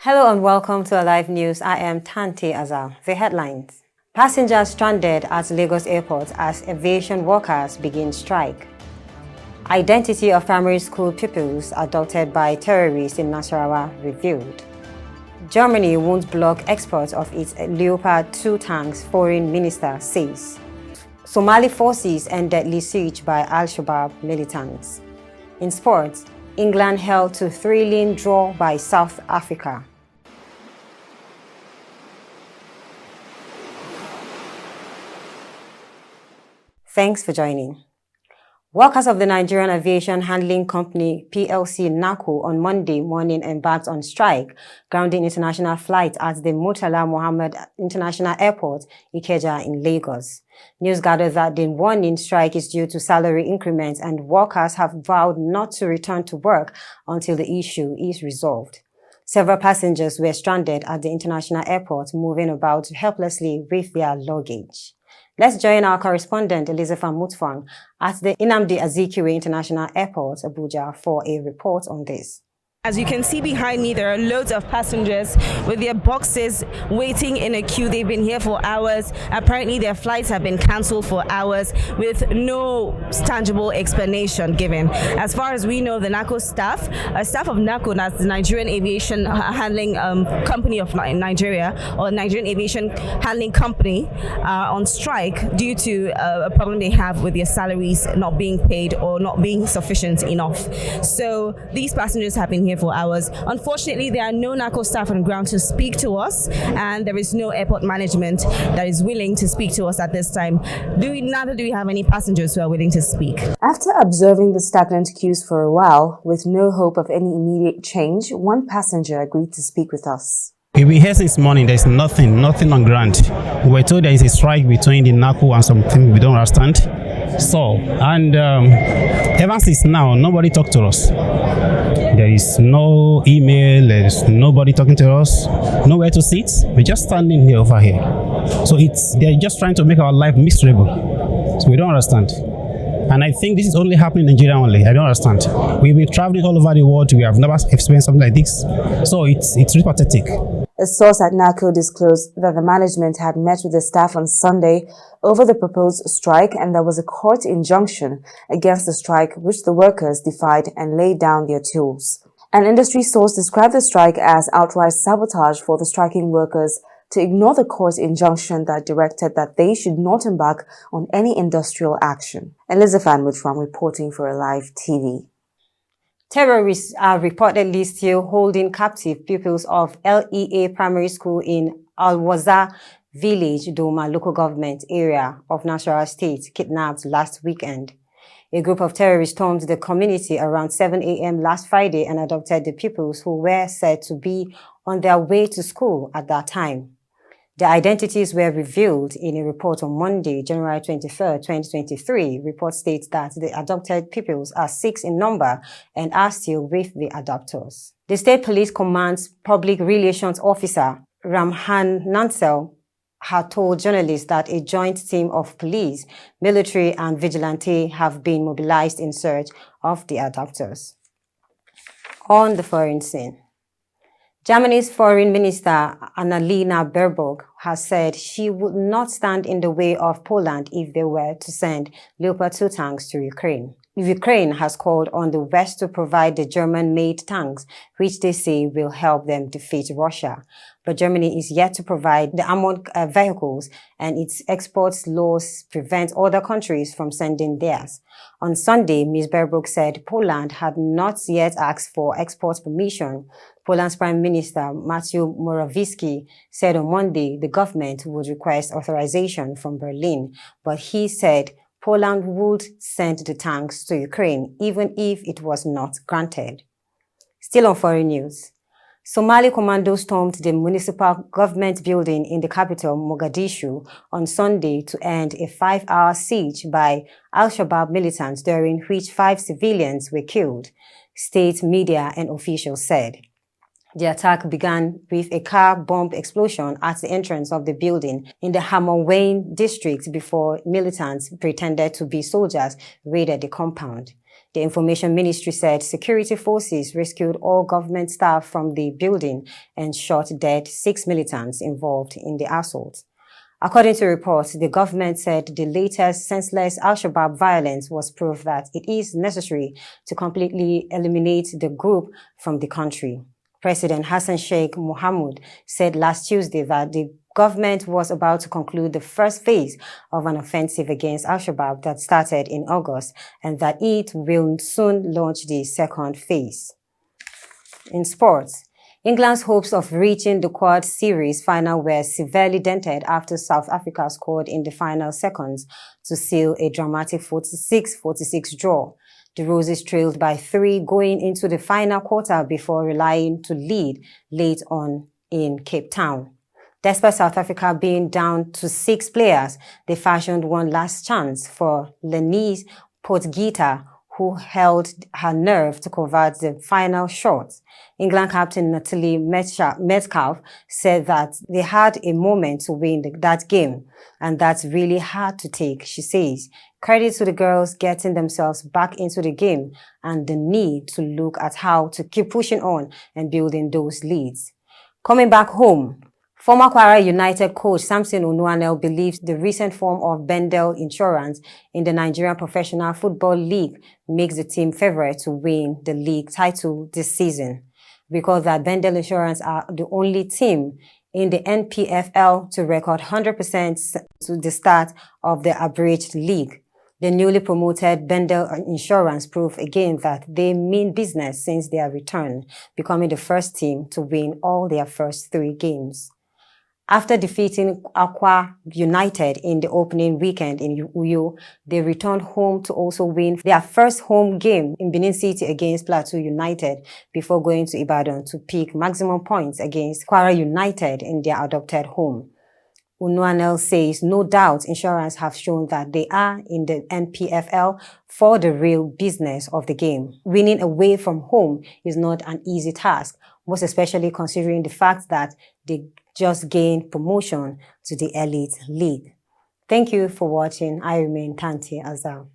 Hello and welcome to Alive News. I am Tanti Azar. The headlines. Passengers stranded at Lagos Airport as aviation workers begin strike. Identity of primary school pupils abducted by terrorists in Nasarawa revealed. Germany won't block exports of its Leopard 2 tanks, foreign minister says. Somali forces end deadly siege by Al-Shabaab militants. In sports, England held to thrilling draw by South Africa. Thanks for joining. Workers of the Nigerian Aviation Handling Company PLC NACO on Monday morning embarked on strike, grounding international flights at the Murtala Mohammed International Airport, Ikeja in Lagos. News gathered that the warning strike is due to salary increments and workers have vowed not to return to work until the issue is resolved. Several passengers were stranded at the international airport, moving about helplessly with their luggage. Let's join our correspondent Elizabeth Mutfang at the Nnamdi Azikiwe International Airport, Abuja, for a report on this. As you can see behind me, there are loads of passengers with their boxes waiting in a queue. They've been here for hours. Apparently, their flights have been cancelled for hours with no tangible explanation given. As far as we know, the NACO staff of NACO, that's the Nigerian Aviation Handling Company of Nigeria, or Nigerian Aviation Handling Company, are on strike due to a problem they have with their salaries not being paid or not being sufficient enough. So these passengers have been here for hours. Unfortunately, there are no NACO staff on ground to speak to us, and there is no airport management that is willing to speak to us at this time. Neither do we have any passengers who are willing to speak. After observing the stagnant queues for a while, with no hope of any immediate change, one passenger agreed to speak with us. We've been here since morning. There's nothing on ground. We were told there is a strike between the NACO and something we don't understand. So, and ever since now, nobody talked to us. There is no email, there is nobody talking to us, nowhere to sit. We're just standing here over here. So they're just trying to make our life miserable. So we don't understand. And I think this is only happening in Nigeria only. I don't understand. We've been traveling all over the world. We have never experienced something like this. So it's really pathetic. A source at NACO disclosed that the management had met with the staff on Sunday over the proposed strike, and there was a court injunction against the strike, which the workers defied and laid down their tools. An industry source described the strike as outright sabotage for the striking workers to ignore the court injunction that directed that they should not embark on any industrial action. Elizabeth Mutfang reporting for Alive TV. Terrorists are reportedly still holding captive pupils of LEA Primary School in Al-Waza Village, Doma local government area of Nasarawa State, kidnapped last weekend. A group of terrorists stormed the community around 7 a.m. last Friday and abducted the pupils who were said to be on their way to school at that time. Their identities were revealed in a report on Monday, January 23, 2023. Report states that the abducted pupils are 6 in number and are still with the abductors. The State Police Command's Public Relations Officer, Ramhan Nansel, had told journalists that a joint team of police, military and vigilante have been mobilized in search of the abductors. On the foreign scene. Germany's Foreign Minister Annalena Baerbock has said she would not stand in the way of Poland if they were to send Leopard 2 tanks to Ukraine. Ukraine has called on the West to provide the German-made tanks, which they say will help them defeat Russia. But Germany is yet to provide the armored vehicles, and its export laws prevent other countries from sending theirs. On Sunday, Ms. Baerbock said Poland had not yet asked for export permission. Poland's Prime Minister Mateusz Morawiecki said on Monday the government would request authorization from Berlin, but he said Poland would send the tanks to Ukraine even if it was not granted. Still on foreign news. Somali commandos stormed the municipal government building in the capital, Mogadishu, on Sunday to end a 5-hour siege by Al-Shabaab militants, during which 5 civilians were killed, state media and officials said. The attack began with a car bomb explosion at the entrance of the building in the Hammerwain district before militants pretended to be soldiers raided the compound. The Information Ministry said security forces rescued all government staff from the building and shot dead 6 militants involved in the assault. According to reports, the government said the latest senseless Al-Shabaab violence was proof that it is necessary to completely eliminate the group from the country. President Hassan Sheikh Mohamud said last Tuesday that the government was about to conclude the first phase of an offensive against Al-Shabaab that started in August and that it will soon launch the second phase. In sports, England's hopes of reaching the Quad Series final were severely dented after South Africa scored in the final seconds to seal a dramatic 46-46 draw. The Roses trailed by 3 going into the final quarter before relying to lead late on in Cape Town. Despite South Africa being down to 6 players, they fashioned one last chance for Lenise Potgieter, who held her nerve to convert the final shot. England captain Natalie Metcalf said that they had a moment to win that game, and that's really hard to take, she says. Credit to the girls getting themselves back into the game and the need to look at how to keep pushing on and building those leads. Coming back home, former Kwara United coach Samson Onuanel believes the recent form of Bendel Insurance in the Nigerian Professional Football League makes the team favorite to win the league title this season. Recall that Bendel Insurance are the only team in the NPFL to record 100% to the start of the abridged league. The newly promoted Bendel Insurance proved again that they mean business since their return, becoming the first team to win all their first 3 games. After defeating Akwa United in the opening weekend in Uyo, they returned home to also win their first home game in Benin City against Plateau United before going to Ibadan to pick maximum points against Kwara United in their adopted home. Unuanel says no doubt Insurance have shown that they are in the NPFL for the real business of the game. Winning away from home is not an easy task, most especially considering the fact that they just gained promotion to the Elite League. Thank you for watching. I remain Tanti Azal.